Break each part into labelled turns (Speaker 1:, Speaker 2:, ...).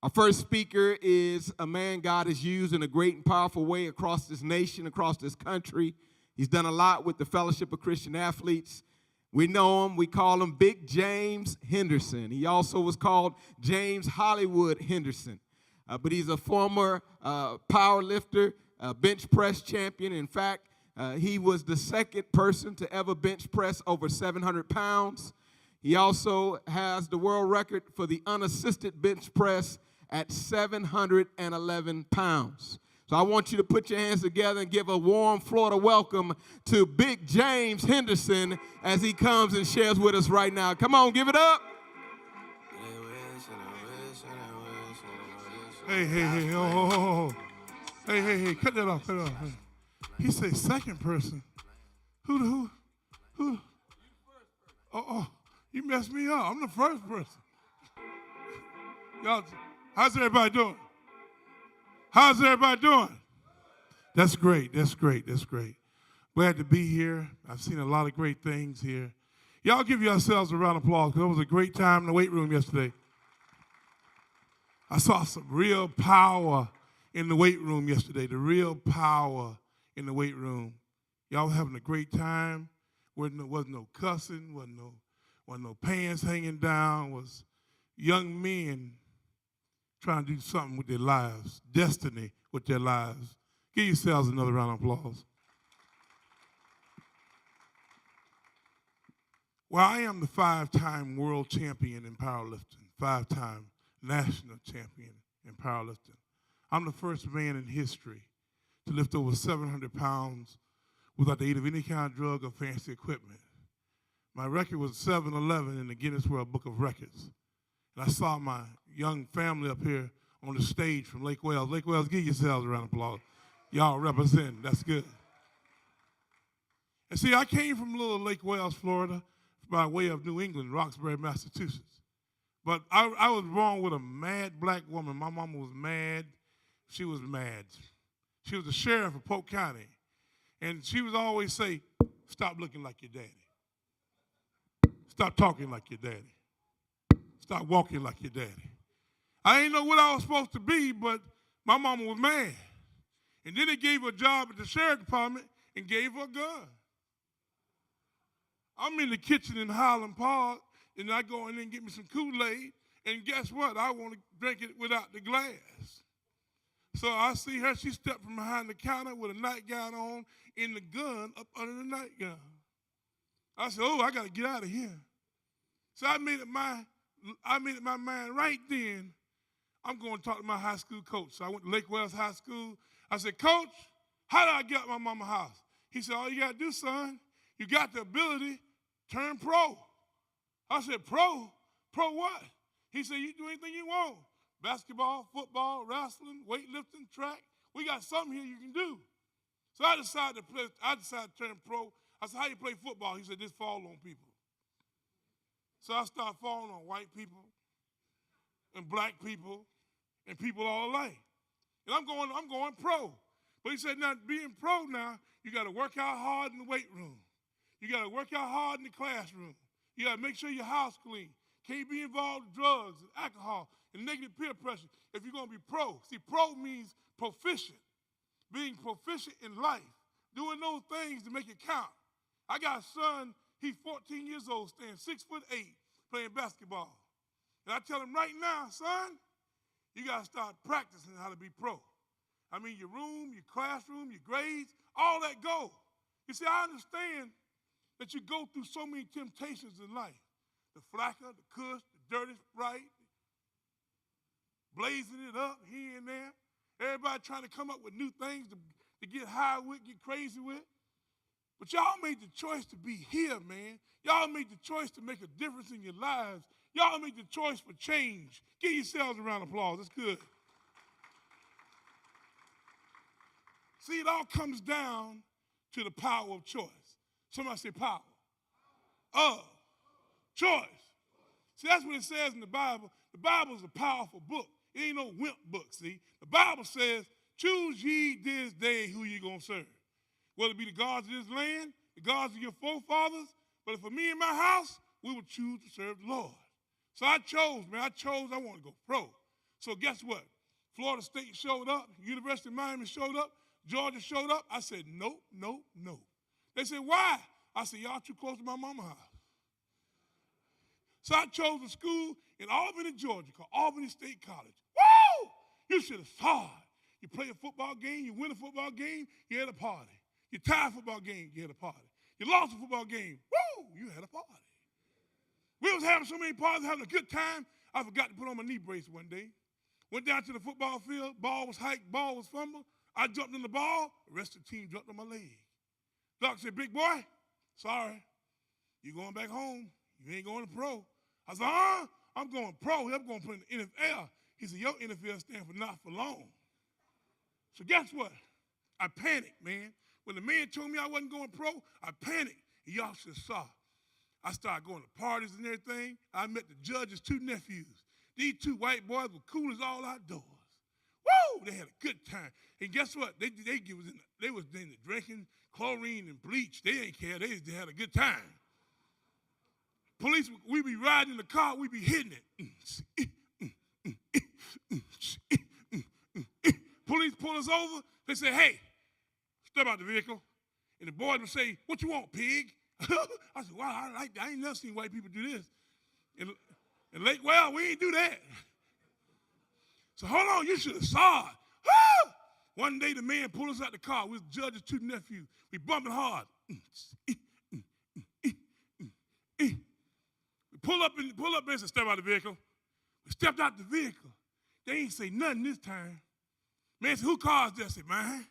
Speaker 1: Our first speaker is a man God has used in a great and powerful way across this nation, across this country. He's done a lot with the Fellowship of Christian Athletes. We know him. We call him Big James Henderson. He also was called James Hollywood Henderson. But he's a former power lifter, bench press champion. In fact, he was the second person to ever bench press over 700 pounds. He also has the world record for the unassisted bench press at 711 pounds. So I want you to put your hands together and give a warm Florida welcome to Big James Henderson as he comes and shares with us right now. Come on, give it up.
Speaker 2: Hey, oh. Hey, cut that off. He said second person. Who? Oh, you messed me up. I'm the first person. Y'all, how's everybody doing? How's everybody doing? That's great. Glad to be here. I've seen a lot of great things here. Y'all give yourselves a round of applause because it was a great time in the weight room yesterday. I saw some real power in the weight room yesterday, the real power in the weight room. Y'all having a great time. Wasn't no cussing, wasn't no pants hanging down, was young men trying to do something with their lives, destiny with their lives. Give yourselves another round of applause. Well, I am the 5-time world champion in powerlifting, 5-time national champion in powerlifting. I'm the first man in history to lift over 700 pounds without the aid of any kind of drug or fancy equipment. My record was 711 in the Guinness World Book of Records. And I saw my young family up here on the stage from Lake Wales. Lake Wales, give yourselves a round of applause. Y'all represent, that's good. And see, I came from little Lake Wales, Florida, by way of New England, Roxbury, Massachusetts. But I was born with a mad black woman. My mama was mad. She was mad. She was the sheriff of Polk County. And she would always say, stop looking like your daddy. Stop talking like your daddy. Stop walking like your daddy. I ain't know what I was supposed to be, but my mama was mad. And then they gave her a job at the sheriff department and gave her a gun. I'm in the kitchen in Highland Park, and I go in there and get me some Kool-Aid, and guess what? I want to drink it without the glass. So I see her, she stepped from behind the counter with a nightgown on and the gun up under the nightgown. I said, I got to get out of here. So I made it my mind right then, I'm going to talk to my high school coach. So I went to Lake Wales High School. I said, Coach, how do I get out my mama's house? He said, all you got to do, son, you got the ability, turn pro. I said, pro? Pro what? He said, you do anything you want. Basketball, football, wrestling, weightlifting, track. We got something here you can do. So I decided to turn pro. I said, how you play football? He said, just fall on people. So I started falling on white people and black people and people all alike. And I'm going pro. But he said, now being pro now, you got to work out hard in the weight room. You got to work out hard in the classroom. You got to make sure your house clean. Can't be involved in drugs and alcohol and negative peer pressure if you're going to be pro. See, pro means proficient, being proficient in life, doing those things to make it count. I got a son, he's 14 years old, standing 6'8", playing basketball. And I tell him right now, son, you got to start practicing how to be pro. I mean, your room, your classroom, your grades, all that go. You see, I understand that you go through so many temptations in life. The flacker, the kush, the dirty Sprite, blazing it up here and there. Everybody trying to come up with new things to get high with, get crazy with. But y'all made the choice to be here, man. Y'all made the choice to make a difference in your lives. Y'all made the choice for change. Give yourselves a round of applause. That's good. See, it all comes down to the power of choice. Somebody say power. Of choice. See, that's what it says in the Bible. The Bible is a powerful book. It ain't no wimp book, see. The Bible says, choose ye this day who you going to serve. Whether it be the gods of this land, the gods of your forefathers, but for me and my house, we would choose to serve the Lord. So I chose, I want to go pro. So guess what? Florida State showed up, University of Miami showed up, Georgia showed up. I said, nope, nope, nope. They said, why? I said, y'all too close to my mama's house. So I chose a school in Albany, Georgia called Albany State College. Woo! You should have saw it. You play a football game, you win a football game, you had a party. You tie a football game, you had a party. You lost a football game, woo! You had a party. We was having so many parties, having a good time, I forgot to put on my knee brace one day. Went down to the football field, ball was hiked, ball was fumbled. I jumped in the ball, the rest of the team jumped on my leg. Doc said, big boy, sorry, you going back home. You ain't going to pro. I said, I'm going pro. I'm going to put in the NFL. He said, your NFL stands for not for long. So guess what? I panicked, man. When the man told me I wasn't going pro, I panicked. And y'all should have saw. I started going to parties and everything. I met the judge's two nephews. These two white boys were cool as all outdoors. Woo! They had a good time. And guess what? They was in the drinking chlorine and bleach. They ain't care. They had a good time. Police, we be riding in the car, we be hitting it. Police pull us over. They say, hey, step out the vehicle. And the boys would say, what you want, pig? I said, wow, I like that. I ain't never seen white people do this. And Lake, well, we ain't do that. So hold on, you should have saw it. One day the man pulled us out the car with the judge's two nephews. We bumping hard. We pull up and said, step out the vehicle. We stepped out the vehicle. They ain't say nothing this time. Man said, who car is this? I said, mine.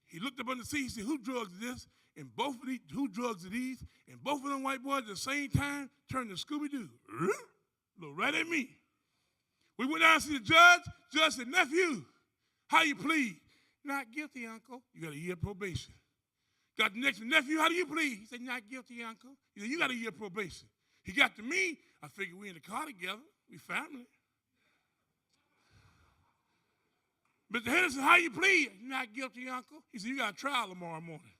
Speaker 2: He looked up on the seat, he said, who drugs is this? And both of these, who drugs are these? And both of them white boys at the same time turned to Scooby-Doo. Looked right at me. We went down to see the judge. Judge said, nephew, how you plead? Not guilty, uncle. You got a year probation. Got the next one, nephew, how do you plead? He said, not guilty, uncle. He said, you got a year probation. He got to me. I figured we in the car together. We family. Mr. Henderson, how you plead? Not guilty, uncle. He said, you got a trial tomorrow morning.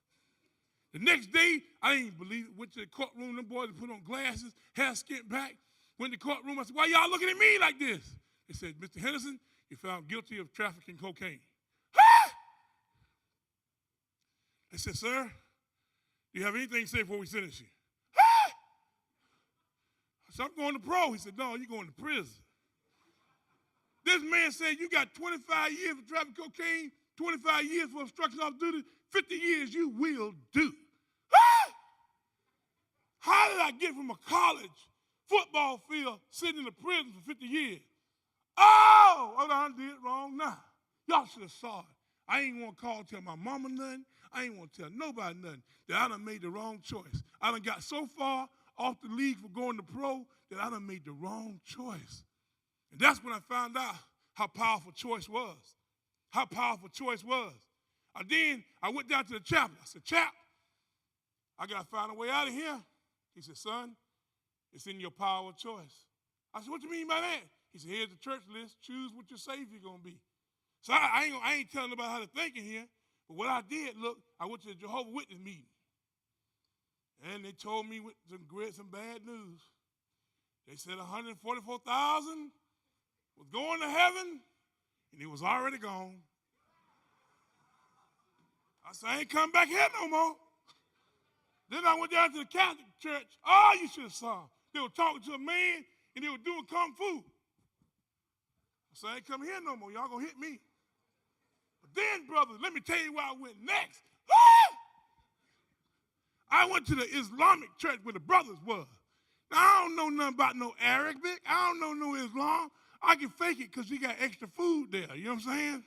Speaker 2: The next day, I didn't believe it. Went to the courtroom. Them boys put on glasses, hair skinned back. Went to the courtroom. I said, why y'all looking at me like this? They said, Mr. Henderson, you're found guilty of trafficking cocaine. Ha! They said, sir, do you have anything to say before we sentence you? Ha! I said, I'm going to pro. He said, no, you're going to prison. This man said, you got 25 years for trafficking cocaine, 25 years for obstruction of duty, 50 years you will do. Ah! How did I get from a college football field sitting in a prison for 50 years? Oh, I did it wrong now. Y'all should have saw it. I ain't want to call tell my mama nothing. I ain't want to tell nobody nothing that I done made the wrong choice. I done got so far off the league for going to pro that I done made the wrong choice. And that's when I found out how powerful choice was. How powerful choice was. Then I went down to the chaplain. I said, Chap, I got to find a way out of here. He said, son, it's in your power of choice. I said, what you mean by that? He said, here's the church list. Choose what your Savior going to be. So I ain't telling nobody how to think in here. But what I did, look, I went to the Jehovah's Witness meeting. And they told me with some bad news. They said 144,000 was going to heaven, and it was already gone. I said, I ain't coming back here no more. Then I went down to the Catholic church. Oh, you should have saw. They were talking to a man, and they were doing kung fu. I said, I ain't coming here no more. Y'all going to hit me. But then, brothers, let me tell you where I went next. I went to the Islamic church where the brothers was. Now, I don't know nothing about no Arabic. I don't know no Islam. I can fake it because we got extra food there. You know what I'm saying?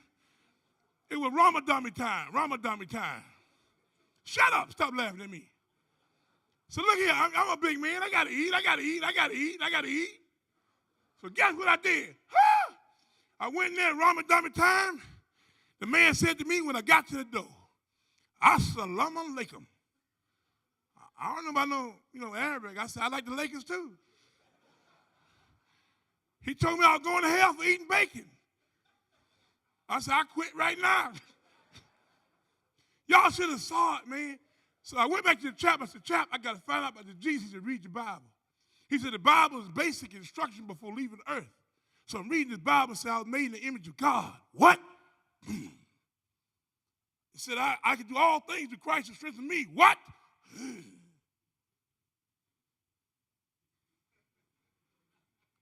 Speaker 2: It was Ramadan time. Shut up. Stop laughing at me. So look here. I'm a big man. I got to eat. So guess what I did? I went in there at Ramadan time. The man said to me when I got to the door, Assalamu alaikum. I don't know about no Arabic. I said, I like the Lakers too. He told me I was going to hell for eating bacon. I said, I quit right now. Y'all should have saw it, man. So I went back to the chap. I said, Chap, I got to find out about the Jesus and read the Bible. He said, the Bible is basic instruction before leaving earth. So I'm reading this Bible and said I was made in the image of God. What? It said I can do all things through Christ who strengthens me. What?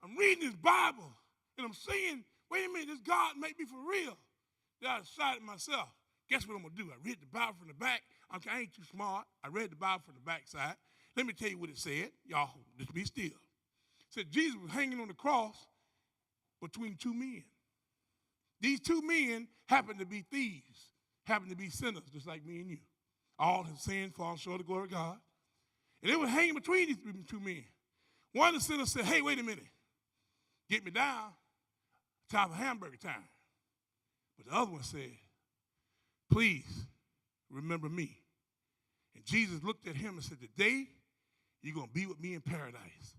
Speaker 2: I'm reading this Bible and I'm saying, wait a minute, this God make me for real. Then I decided myself, guess what I'm going to do? I read the Bible from the back. I ain't too smart. I read the Bible from the back side. Let me tell you what it said. Y'all, just be still. It said Jesus was hanging on the cross between two men. These two men happened to be thieves, happened to be sinners, just like me and you. All have sinned, fallen short of the glory of God. And they were hanging between these two men. One of the sinners said, hey, wait a minute. Get me down. Time for hamburger time. But the other one said, please remember me. And Jesus looked at him and said, today you're going to be with me in paradise.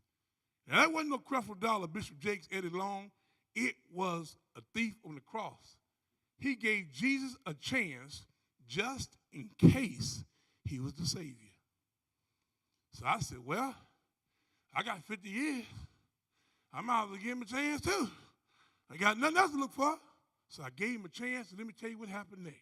Speaker 2: Now, that wasn't no Creflo Dollar, Bishop Jakes, Eddie Long. It was a thief on the cross. He gave Jesus a chance just in case he was the Savior. So I said, well, I got 50 years. I might as well give him a chance too. I got nothing else to look for. So I gave him a chance, and let me tell you what happened next.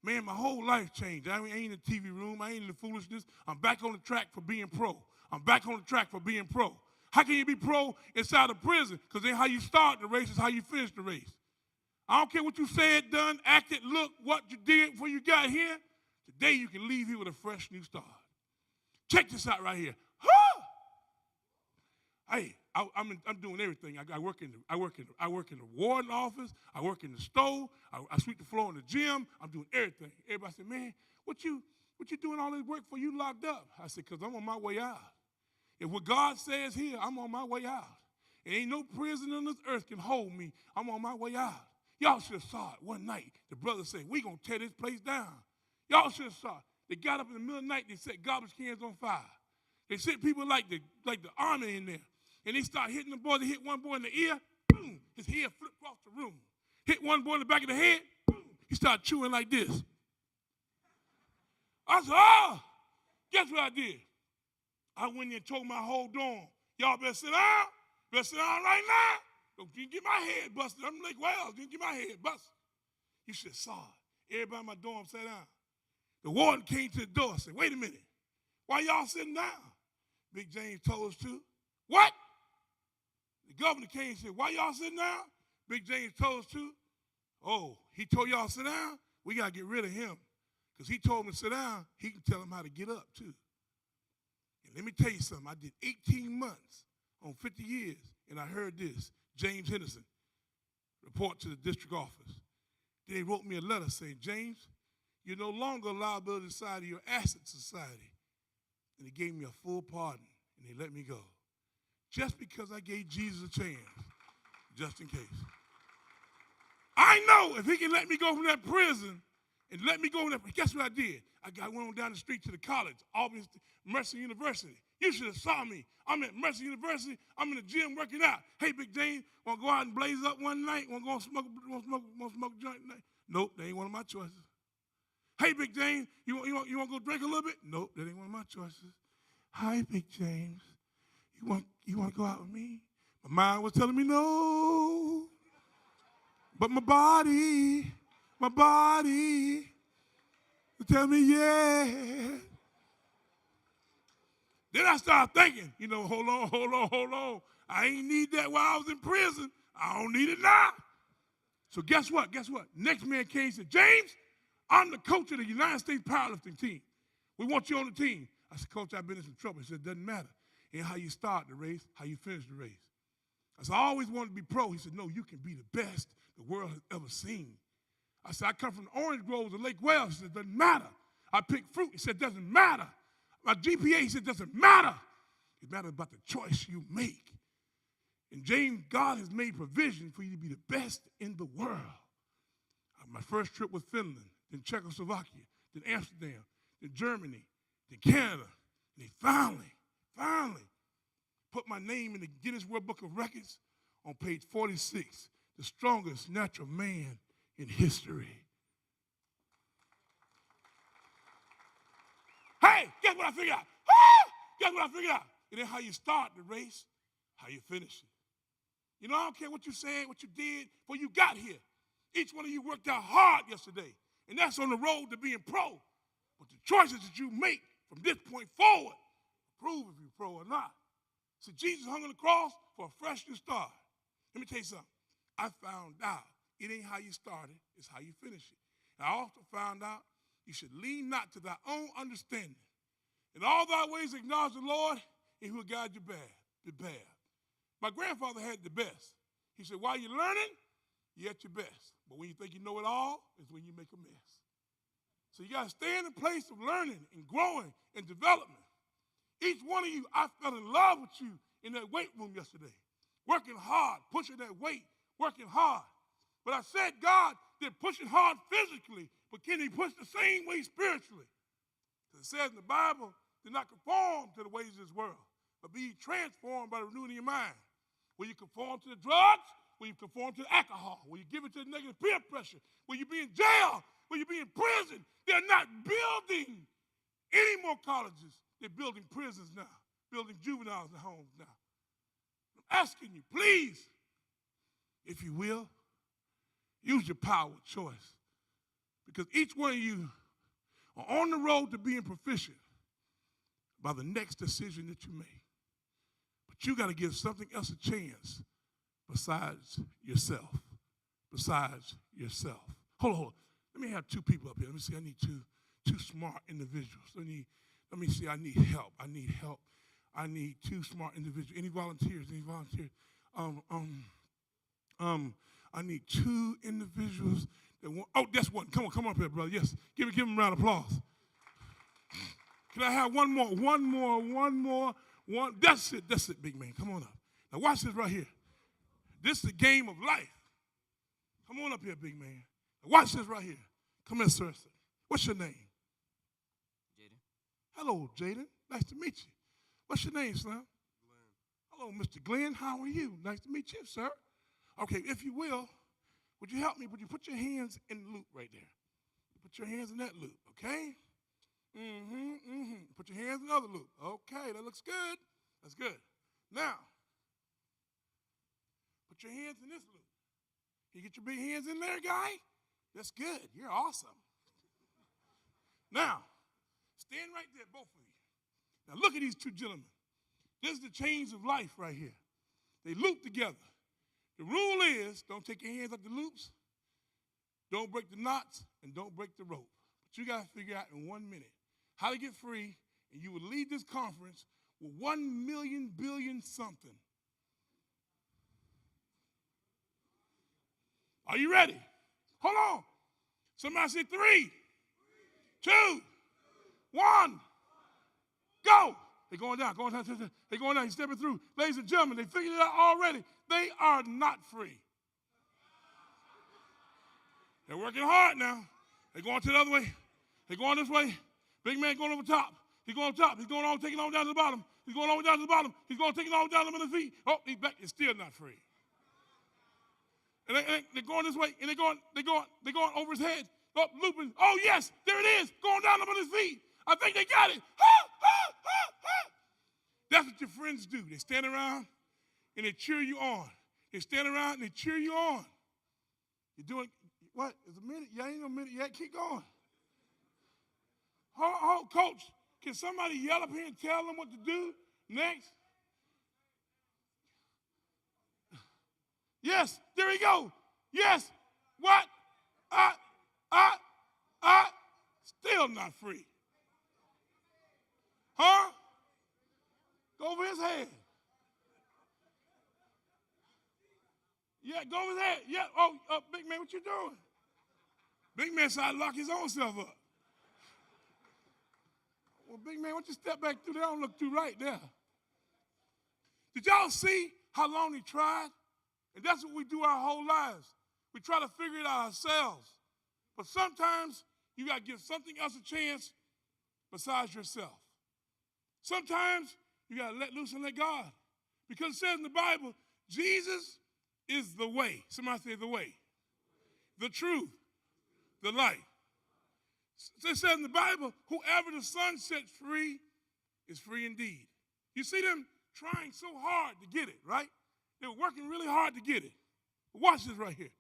Speaker 2: Man, my whole life changed. I ain't in the TV room. I ain't in the foolishness. I'm back on the track for being pro. I'm back on the track for being pro. How can you be pro inside of prison? Because then how you start the race is how you finish the race. I don't care what you said, done, acted, looked, what you did before you got here. Today you can leave here with a fresh new start. Check this out right here. Hey, I'm doing everything. I work in the warden office. I work in the store. I sweep the floor in the gym. I'm doing everything. Everybody said, man, what you doing all this work for? You locked up. I said, because I'm on my way out. If what God says here, I'm on my way out. And ain't no prison on this earth can hold me. I'm on my way out. Y'all should have saw it one night. The brother said, we going to tear this place down. Y'all should have saw it. They got up in the middle of the night. They set garbage cans on fire. They sent people like the army in there. And they start hitting the boy. They hit one boy in the ear. Boom. His hair flipped across the room. Hit one boy in the back of the head. Boom. He started chewing like this. I said, oh, guess what I did? I went in and told my whole dorm, y'all better sit down. Better sit down right now. Don't you get my head busted. I'm like, well, you get my head busted. You should have saw it. Everybody in my dorm sat down. The warden came to the door and said, wait a minute. Why y'all sitting down? Big James told us to. What? The governor came and said, why y'all sitting down? Big James told us to. Oh, he told y'all to sit down? We got to get rid of him. Because he told him to sit down, he can tell him how to get up too. And let me tell you something. I did 18 months on 50 years, and I heard this. James Henderson report to the district office. They wrote me a letter saying, James, you're no longer a liability society, you're an asset society. And they gave me a full pardon, and they let me go. Just because I gave Jesus a chance, just in case. I know if he can let me go from that prison and let me go in that, guess what I did? I went on down the street to the college, Albany Mercer University. You should have saw me. I'm at Mercer University. I'm in the gym working out. Hey, Big James, want to go out and blaze up one night? Want to go smoke a joint tonight? Nope, that ain't one of my choices. Hey, Big James, you want to go drink a little bit? Nope, that ain't one of my choices. Hi, Big James. You want to go out with me? My mind was telling me no. But my body was telling me yeah. Then I started thinking, hold on. I ain't need that while I was in prison. I don't need it now. So guess what? Next man came and said, James, I'm the coach of the United States powerlifting team. We want you on the team. I said, Coach, I've been in some trouble. He said, it doesn't matter. And how you start the race, how you finish the race. I said, I always wanted to be pro. He said, no, you can be the best the world has ever seen. I said, I come from the orange groves of Lake Wales. He said, it doesn't matter. I pick fruit. He said, it doesn't matter. My GPA, he said, it doesn't matter. It matters about the choice you make. And James, God has made provision for you to be the best in the world. My first trip was Finland, then Czechoslovakia, then Amsterdam, then Germany, then Canada. And they finally put my name in the Guinness World Book of Records on page 46, the strongest natural man in history. Hey, guess what I figured out? Guess what I figured out? It ain't how you start the race, how you finish it. You know, I don't care what you said, what you did before you got here. Each one of you worked out hard yesterday, and that's on the road to being pro. But the choices that you make from this point forward prove if you're pro or not. So Jesus hung on the cross for a fresh new start. Let me tell you something. I found out it ain't how you started, it's how you finish it. And I also found out you should lean not to thy own understanding. In all thy ways acknowledge the Lord, and he will guide you the path. My grandfather had the best. He said, while you're learning, you're at your best. But when you think you know it all, is when you make a mess. So you got to stay in the place of learning and growing and development. Each one of you, I fell in love with you in that weight room yesterday. Working hard, pushing that weight, working hard. But I said, God, they're pushing hard physically, but can he push the same way spiritually? Because it says in the Bible, do not conform to the ways of this world, but be transformed by the renewing of your mind. Will you conform to the drugs? Will you conform to the alcohol? Will you give it to the negative peer pressure? Will you be in jail? Will you be in prison? They're not building any more colleges. They're building prisons now, building juveniles in homes now. I'm asking you, please, if you will, use your power of choice. Because each one of you are on the road to being proficient by the next decision that you make. But you got to give something else a chance besides yourself. Besides yourself. Hold on. Let me have two people up here. Let me see. I need two smart individuals. Let me see. I need help. I need two smart individuals. Any volunteers? I need two individuals that want. Oh, that's one. Come up here, brother. Yes. Give him a round of applause. Can I have one more? That's it, big man. Come on up. Now watch this right here. This is the game of life. Come on up here, big man. Now watch this right here. Come here, sir. What's your name?
Speaker 3: Jaden.
Speaker 2: Hello, Jaden. Nice to meet you. What's your name, Slim?
Speaker 3: Glenn.
Speaker 2: Hello, Mr. Glenn. How are you? Nice to meet you, sir. Okay, if you will, would you help me? Would you put your hands in the loop right there? Put your hands in that loop, okay? Put your hands in the other loop. Okay, that looks good. That's good. Now, put your hands in this loop. You get your big hands in there, guy? That's good. You're awesome. Now, stand right there, both of you. Now, look at these two gentlemen. This is the chains of life right here. They loop together. The rule is, don't take your hands out the loops, don't break the knots, and don't break the rope. But you got to figure out in 1 minute how to get free, and you will leave this conference with 1 million billion something. Are you ready? Hold on. Somebody say 3, 2, 1, go. They're going down. They're going down. He's stepping through. Ladies and gentlemen, they figured it out already. They are not free. They're working hard now. They're going to the other way. They're going this way. Big man going over top. He's going top. He's going on, taking on down to the bottom. He's going on down to the bottom. He's going taking on down to the feet. Oh, he's back. He's still not free. And they're going this way, and they're going over his head, up, looping. Oh, yes, there it is, going down on his feet. I think they got it. That's what your friends do. They stand around, and they cheer you on. They stand around, and they cheer you on. You're doing, what, is a minute? Yeah, ain't no minute yet. Keep going. Coach, can somebody yell up here and tell them what to do next? Yes, there we go. Yes. What? Still not free. Huh? Go over his head. Yeah, go over his head. Yeah. Oh, big man, what you doing? Big man tried to lock his own self up. Well, big man, why don't you step back through there? I don't look too right there. Did y'all see how long he tried? And that's what we do our whole lives. We try to figure it out ourselves. But sometimes you got to give something else a chance besides yourself. Sometimes you got to let loose and let God. Because it says in the Bible, Jesus is the way. Somebody say the way. The truth. The light. It says in the Bible, whoever the Son sets free is free indeed. You see them trying so hard to get it, right? They were working really hard to get it. But watch this right here.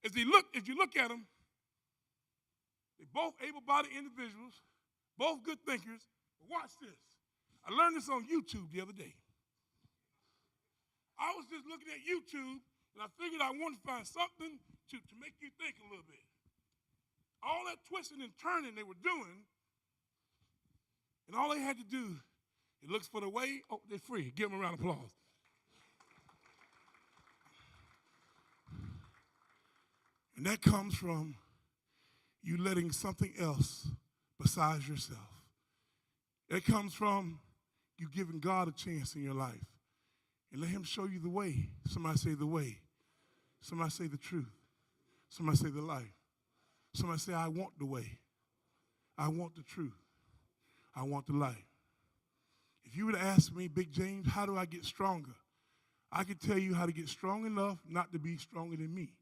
Speaker 2: If you look at them, they're both able-bodied individuals, both good thinkers. But watch this. I learned this on YouTube the other day. I was just looking at YouTube, and I figured I wanted to find something to make you think a little bit. All that twisting and turning they were doing, and all they had to do, it looks for the way. Oh, they're free. Give them a round of applause. And that comes from you letting something else besides yourself. It comes from you giving God a chance in your life and let him show you the way. Somebody say the way. Somebody say the truth. Somebody say the life. Somebody say, I want the way. I want the truth. I want the life. If you were to ask me, Big James, how do I get stronger? I could tell you how to get strong enough not to be stronger than me.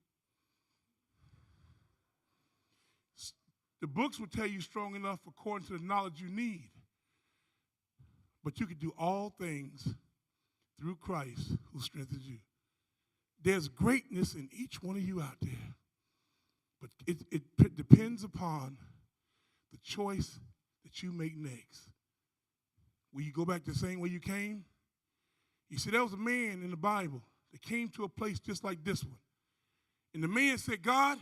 Speaker 2: The books will tell you strong enough according to the knowledge you need. But you can do all things through Christ who strengthens you. There's greatness in each one of you out there. But it depends upon the choice that you make next. Will you go back the same way you came? You see, there was a man in the Bible that came to a place just like this one. And the man said, God,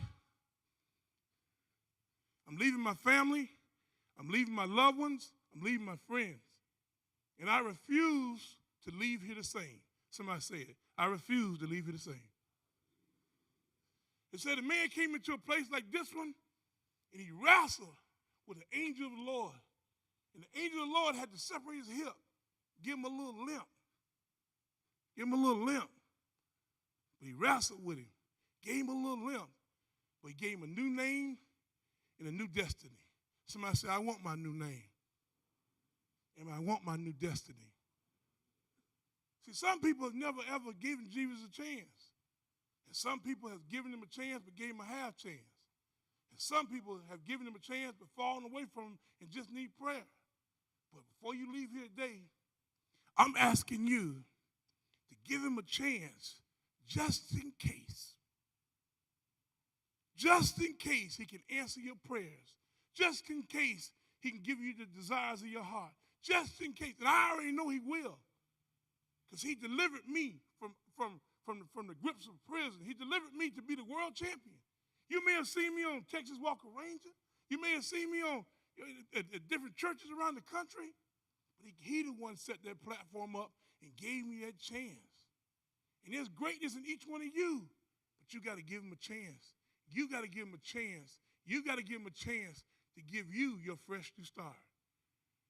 Speaker 2: I'm leaving my family, I'm leaving my loved ones, I'm leaving my friends. And I refuse to leave here the same. Somebody say it. I refuse to leave here the same. It said a man came into a place like this one, and he wrestled with the angel of the Lord. And the angel of the Lord had to separate his hip, give him a little limp. Give him a little limp. But he wrestled with him, gave him a little limp. But he gave him a new name and a new destiny. Somebody say, I want my new name. And I want my new destiny. See, some people have never, ever given Jesus a chance. And some people have given him a chance but gave him a half chance. And some people have given him a chance but fallen away from him and just need prayer. But before you leave here today, I'm asking you to give him a chance just in case. Just in case he can answer your prayers. Just in case he can give you the desires of your heart. Just in case. And I already know he will. Because he delivered me from the grips of prison. He delivered me to be the world champion. You may have seen me on Texas Walker Ranger. You may have seen me on at different churches around the country. But he the one set that platform up and gave me that chance. And there's greatness in each one of you. But you got to give him a chance. You got to give him a chance. You got to give him a chance to give you your fresh new start.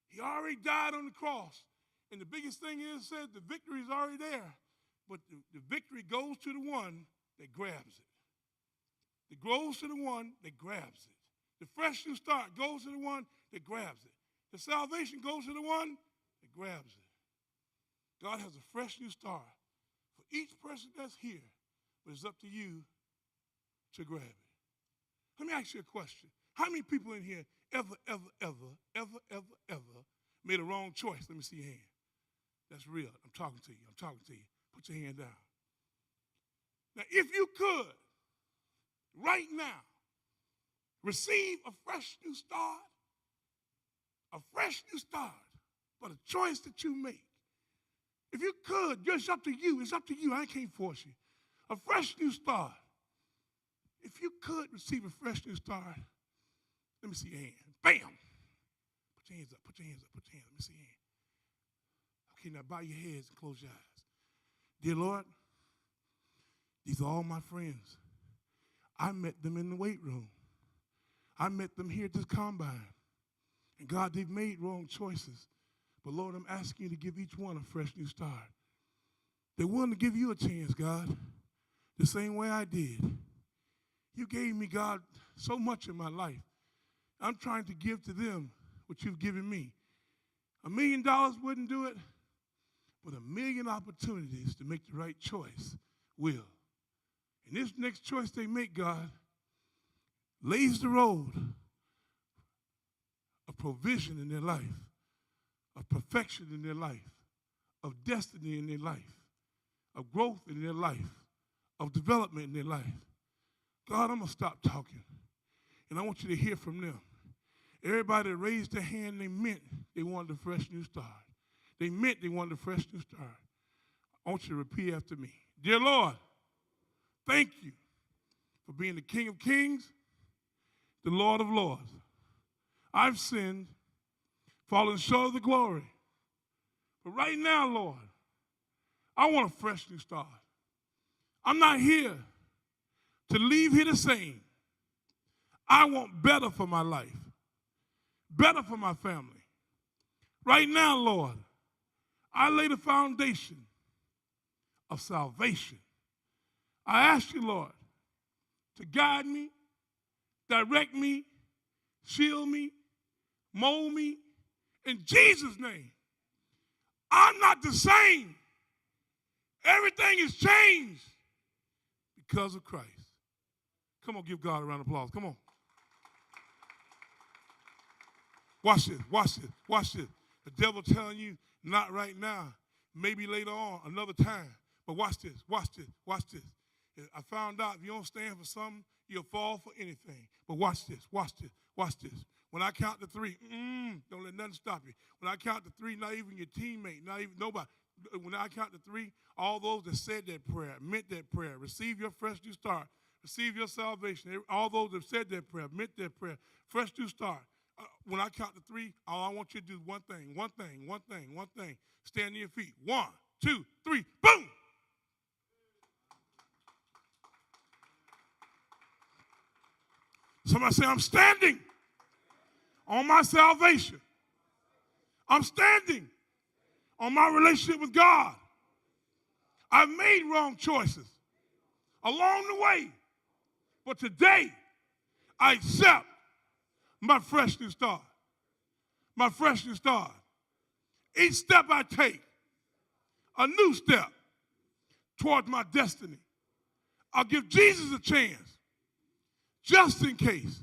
Speaker 2: He already died on the cross. And the biggest thing is, said the victory is already there. But the victory goes to the one that grabs it. It goes to the one that grabs it. The fresh new start goes to the one that grabs it. The salvation goes to the one that grabs it. God has a fresh new start for each person that's here. But it's up to you to grab it. Let me ask you a question. How many people in here ever made a wrong choice? Let me see your hand. That's real. I'm talking to you. Put your hand down. Now, if you could, right now, receive a fresh new start, but a choice that you make. If you could, it's up to you. It's up to you. I can't force you. A fresh new start. If you could receive a fresh new start, let me see your hand. Bam! Put your hands up. Let me see your hand. Okay, now bow your heads and close your eyes. Dear Lord, these are all my friends. I met them in the weight room. I met them here at this combine. And God, they've made wrong choices. But Lord, I'm asking you to give each one a fresh new start. They're willing to give you a chance, God, the same way I did. You gave me, God, so much in my life. I'm trying to give to them what you've given me. $1 million wouldn't do it, but 1 million opportunities to make the right choice will. And this next choice they make, God, lays the road of provision in their life, of perfection in their life, of destiny in their life, of growth in their life, of development in their life. God, I'm going to stop talking, and I want you to hear from them. Everybody that raised their hand, they meant they wanted a fresh new start. They meant they wanted a fresh new start. I want you to repeat after me. Dear Lord, thank you for being the King of Kings, the Lord of Lords. I've sinned, fallen short of the glory. But right now, Lord, I want a fresh new start. I'm not here to leave here the same. I want better for my life, better for my family. Right now, Lord, I lay the foundation of salvation. I ask you, Lord, to guide me, direct me, shield me, mold me. In Jesus' name, I'm not the same. Everything has changed because of Christ. Come on, give God a round of applause. Come on. Watch this, watch this, watch this. The devil telling you, not right now, maybe later on, another time. But watch this, watch this, watch this. I found out if you don't stand for something, you'll fall for anything. But watch this, watch this, watch this. When I count to three, don't let nothing stop you. When I count to three, not even your teammate, not even nobody. When I count to three, all those that said that prayer, meant that prayer, receive your fresh new start, receive your salvation. All those that said that prayer, meant that prayer, fresh new start. When I count to three, all I want you to do is one thing, one thing, one thing, one thing. Stand on your feet. 1, 2, 3, boom! Somebody say, I'm standing on my salvation. I'm standing on my relationship with God. I've made wrong choices along the way, but today I accept my fresh new start. My fresh new start. Each step I take, a new step towards my destiny. I'll give Jesus a chance, just in case,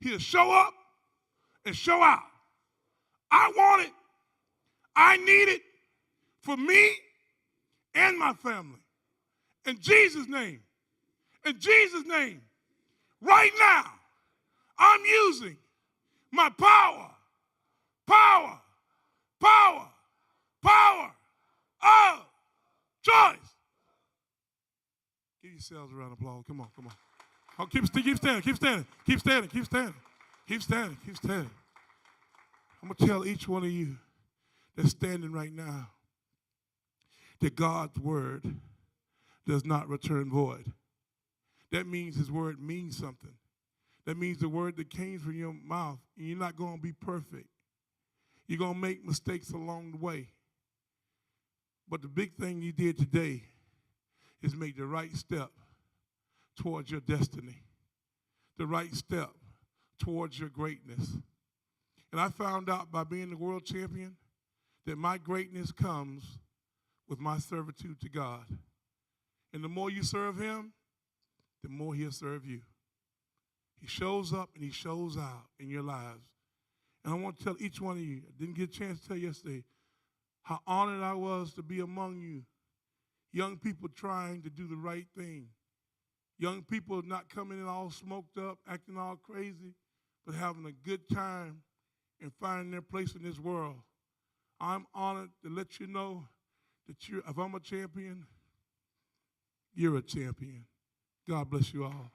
Speaker 2: he'll show up and show out. I want it. I need it for me and my family. In Jesus' name, right now, I'm using my power of choice. Give yourselves a round of applause. Come on. Oh, keep standing. I'm going to tell each one of you that's standing right now that God's word does not return void. That means his word means something. That means the word that came from your mouth, and you're not going to be perfect. You're going to make mistakes along the way. But the big thing you did today is make the right step towards your destiny, the right step towards your greatness. And I found out by being the world champion that my greatness comes with my servitude to God. And the more you serve him, the more he'll serve you. He shows up and he shows out in your lives. And I want to tell each one of you, I didn't get a chance to tell you yesterday, how honored I was to be among you. Young people trying to do the right thing. Young people not coming in all smoked up, acting all crazy, but having a good time and finding their place in this world. I'm honored to let you know that if I'm a champion, you're a champion. God bless you all.